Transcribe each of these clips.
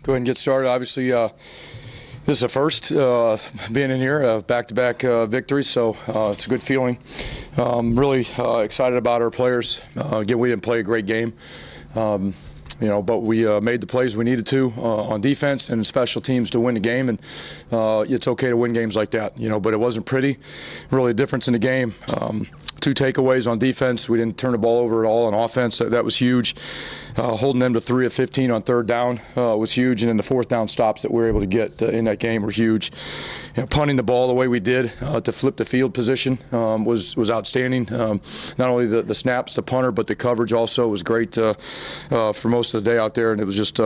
go ahead and get started. Obviously, this is the first being in here, back-to-back victories, so it's a good feeling. Really excited about our players. Again, we didn't play a great game, but we made the plays we needed to on defense and special teams to win the game, and it's okay to win games like that, but it wasn't pretty. Really a difference in the game. 2 takeaways on defense. We didn't turn the ball over at all on offense. That was huge. Holding them to 3 of 15 on 3rd down was huge, and then the 4th down stops that we were able to get in that game were huge. Punting the ball the way we did to flip the field position was outstanding. Not only the snaps, the punter, but the coverage also was great for most of the day out there, and it was just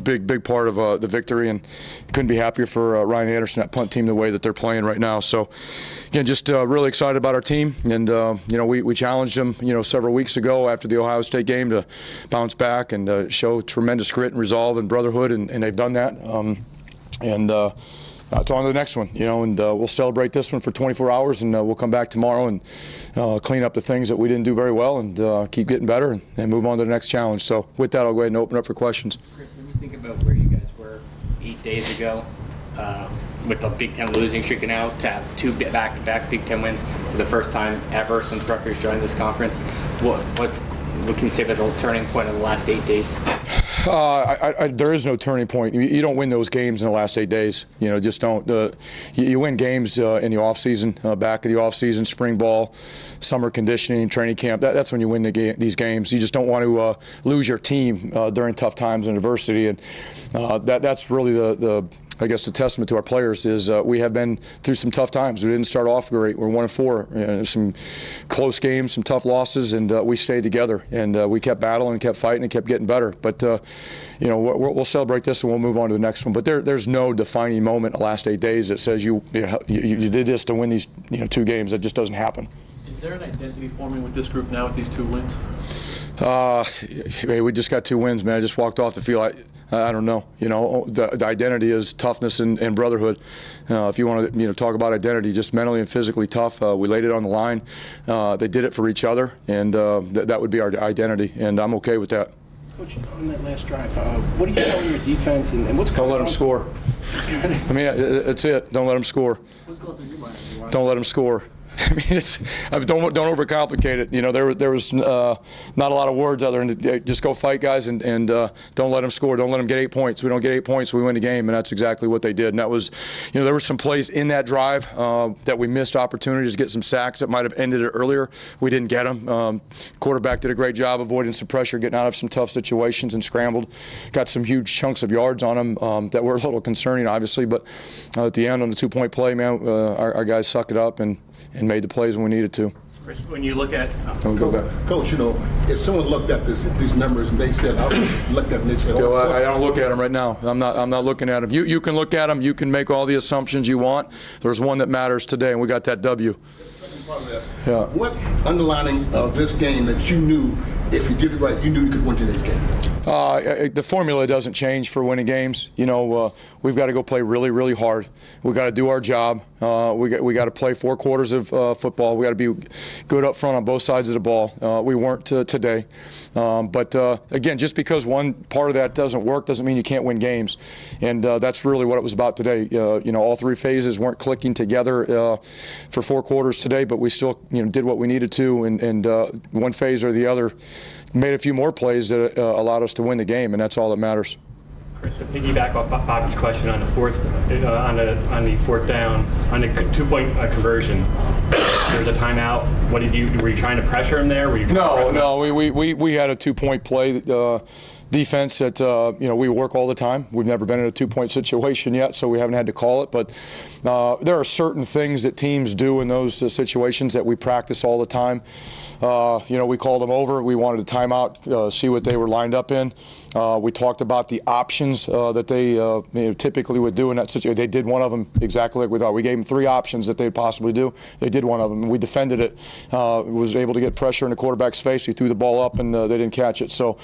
big part of the victory, and couldn't be happier for Ryan Anderson, that punt team, the way that they're playing right now. So again, just really excited about our team, and we challenged them several weeks ago after the Ohio State game to bounce back and show tremendous grit and resolve and brotherhood, and they've done that. It's on to the next one, and we'll celebrate this one for 24 hours, and we'll come back tomorrow and clean up the things that we didn't do very well, and keep getting better and move on to the next challenge. So with that, I'll go ahead and open up for questions. Chris, when you think about where you guys were 8 days ago, with the Big Ten losing streak now, to have 2 back-to-back Big Ten wins for the first time ever since Rutgers joined this conference, what can you say about the turning point of the last 8 days? There is no turning point. You don't win those games in the last 8 days. Just don't. You win games in the off season, back of the off season, spring ball, summer conditioning, training camp. That's when you win these games. You just don't want to lose your team during tough times and adversity, and that's really I guess the testament to our players is we have been through some tough times. We didn't start off great. We're 1-4. Some close games, some tough losses, and we stayed together, and we kept battling and kept fighting and kept getting better. But we'll celebrate this and we'll move on to the next one. But there's no defining moment in the last 8 days that says you did this to win these 2 games. That just doesn't happen. Is there an identity forming with this group now with these 2 wins? We just got 2 wins, man. I just walked off the field. I don't know. The identity is toughness and brotherhood. If you want to talk about identity, just mentally and physically tough. We laid it on the line. They did it for each other, and that would be our identity, and I'm okay with that. Coach, on that last drive, what are you telling your defense, and what's going on? Don't let them score. I mean, it's it. Don't let them score. What's going through your mind? Don't let them score. I mean, don't overcomplicate it. There was not a lot of words other than just go fight, guys, and don't let them score. Don't let them get 8 points. We don't get 8 points, we win the game, and that's exactly what they did. And that was, there were some plays in that drive that we missed opportunities to get some sacks that might have ended it earlier. We didn't get them. Quarterback did a great job avoiding some pressure, getting out of some tough situations, and scrambled. Got some huge chunks of yards on them that were a little concerning, obviously. But at the end on the 2-point play, man, our guys sucked it up and made the plays when we needed to. When you look at Coach, if someone looked at these numbers and they said, I looked at them, they'd say, I don't look at them right now. I'm not looking at them. You can look at them. You can make all the assumptions you want. There's one that matters today, and we got that W. Yeah. What underlining of this game that you knew, if you did it right, you knew you could win today's game? The formula doesn't change for winning games. We've got to go play really, really hard. We've got to do our job. We got to play 4 quarters of football. We got to be good up front on both sides of the ball. We weren't today. But again, just because one part of that doesn't work doesn't mean you can't win games. And that's really what it was about today. All 3 phases weren't clicking together for 4 quarters today, but we still did what we needed to, and one phase or the other made a few more plays that allowed us to win the game, and that's all that matters. Chris, to piggyback off Bobby's question on the 4th down, on the 2-point conversion, there was a timeout. What did you? Were you trying to pressure him there? Were you No. We had a 2-point play. Defense that we work all the time. We've never been in a 2-point situation yet, so we haven't had to call it. But there are certain things that teams do in those situations that we practice all the time. We called them over. We wanted a timeout, see what they were lined up in. We talked about the options that they typically would do in that situation. They did one of them exactly like we thought. We gave them 3 options that they'd possibly do. They did one of them, and we defended it. Was able to get pressure in the quarterback's face. He threw the ball up, and they didn't catch it. So,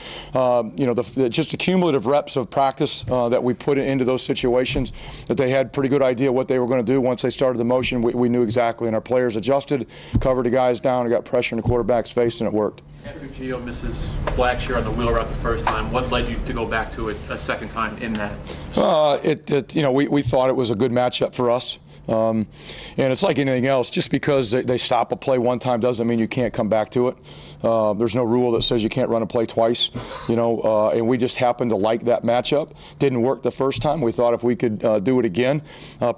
just the cumulative reps of practice that we put into those situations, that they had pretty good idea what they were going to do once they started the motion. We knew exactly, and our players adjusted, covered the guys down, and got pressure in the quarterback. quarterback's face, and it worked. After Gio misses Blackshear on the wheel route the first time, what led you to go back to it a second time in that? We thought it was a good matchup for us. And it's like anything else. Just because they stop a play one time doesn't mean you can't come back to it. There's no rule that says you can't run a play twice, and we just happened to like that matchup. Didn't work the first time. We thought if we could do it again,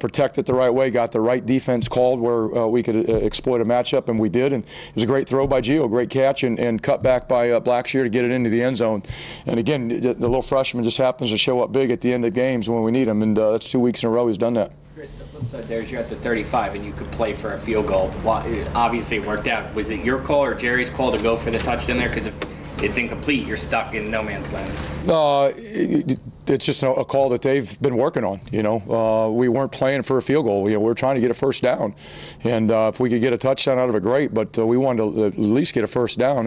protect it the right way, got the right defense called where we could exploit a matchup, and we did. And it was a great throw by Gio, great catch, and cut back by Blackshear to get it into the end zone. And again, the little freshman just happens to show up big at the end of games when we need him, and that's 2 weeks in a row he's done that. Chris, the flip side there is you're at the 35 and you could play for a field goal. Obviously it worked out. Was it your call or Jerry's call to go for the touchdown there? Because if it's incomplete, you're stuck in no man's land. It's just a call that they've been working on. We weren't playing for a field goal. We were trying to get a first down, and if we could get a touchdown out of it, great. But we wanted to at least get a first down,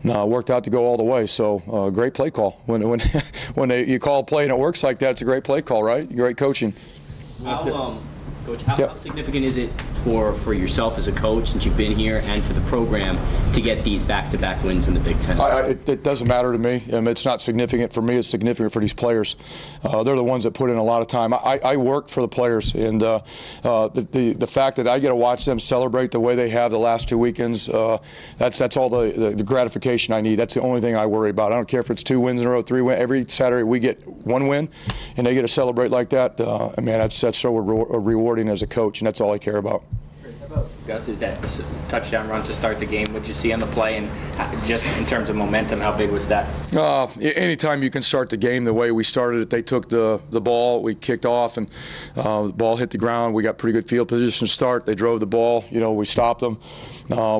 and worked out to go all the way. So great play call. When you call a play and it works like that, it's a great play call, right? Great coaching. Coach, how significant is it for yourself as a coach, since you've been here, and for the program to get these back-to-back wins in the Big Ten? It doesn't matter to me. It's not significant for me. It's significant for these players. They're the ones that put in a lot of time. I work for the players, and the fact that I get to watch them celebrate the way they have the last 2 weekends, that's all the gratification I need. That's the only thing I worry about. I don't care if it's 2 wins in a row, 3 wins. Every Saturday we get 1 win, and they get to celebrate like that. That's so rewarding as a coach, and that's all I care about. Gus, is that touchdown run to start the game? What did you see on the play, and just in terms of momentum, how big was that? Anytime you can start the game the way we started it, they took the ball, we kicked off, and the ball hit the ground. We got pretty good field position to start. They drove the ball. We stopped them,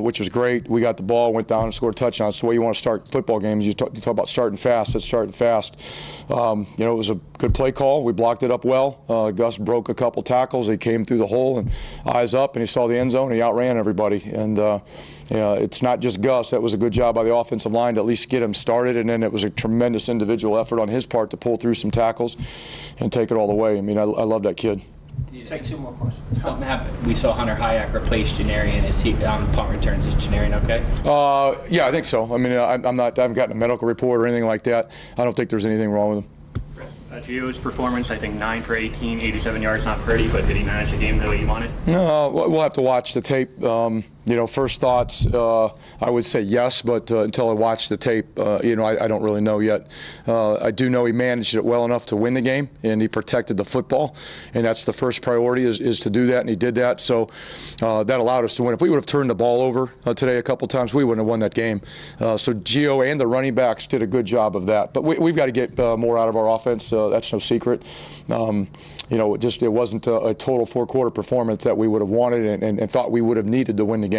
which was great. We got the ball, went down and scored a touchdown. It's the way you want to start football games. You talk about starting fast. It's starting fast. It was a good play call. We blocked it up well. Gus broke a couple tackles. He came through the hole and eyes up, and he saw the end zone. He outran everybody, and it's not just Gus. That was a good job by the offensive line to at least get him started, and then it was a tremendous individual effort on his part to pull through some tackles and take it all the way. I love that kid. Take 2 more questions. Something happened. We saw Hunter Hayek replace Janarian. Is he on punt returns? Is Janarian okay? Yeah, I think so. I haven't gotten a medical report or anything like that. I don't think there's anything wrong with him. Gio's performance, I think 9 for 18, 87 yards, not pretty, but did he manage the game the way you wanted? We'll have to watch the tape. First thoughts, I would say yes, but until I watch the tape, I don't really know yet. I do know he managed it well enough to win the game, and he protected the football, and that's the first priority is to do that, and he did that. So that allowed us to win. If we would have turned the ball over today a couple times, we wouldn't have won that game. So Gio and the running backs did a good job of that. But we've got to get more out of our offense. That's no secret. It wasn't a total 4-quarter performance that we would have wanted and thought we would have needed to win the game.